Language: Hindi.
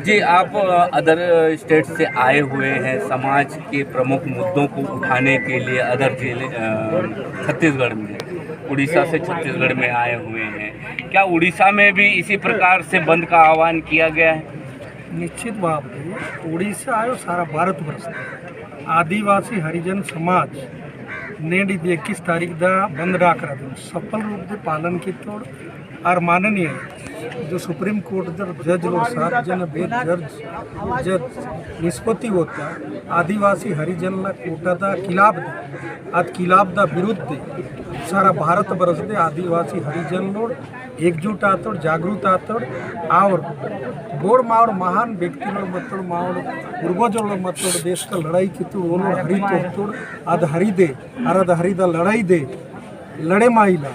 जी, आप अदर स्टेट से आए हुए हैं समाज के प्रमुख मुद्दों को उठाने के लिए अदर जिले छत्तीसगढ़ में, उड़ीसा से छत्तीसगढ़ में आए हुए हैं। क्या उड़ीसा में भी इसी प्रकार से बंद का आह्वान किया गया है? निश्चित भाव उड़ीसा आयो सारा भारत वर्ष आदिवासी हरिजन समाज ने 21 तारीख दा बंद डाक रहा सफल रूप से पालन की तोड़ और माननीय जो सुप्रीम कोर्ट जज लोग 7 जन बेद जज निष्पत्ति होता आदिवासी हरिजन कोटा दा खिलाफ आज खिलाफ दा विरुद्ध सारा भारत बरस दे आदिवासी हरिजन लोग एकजुट आतोड़ जागृत आतोड़ और बोर मावड़ महान व्यक्ति मतोड़ मावड़ पूर्वजों मतोड़ देश का लड़ाई की वो हरी तोड़ अद हरी दे अरद हरी दा लड़ाई दे लड़े माइला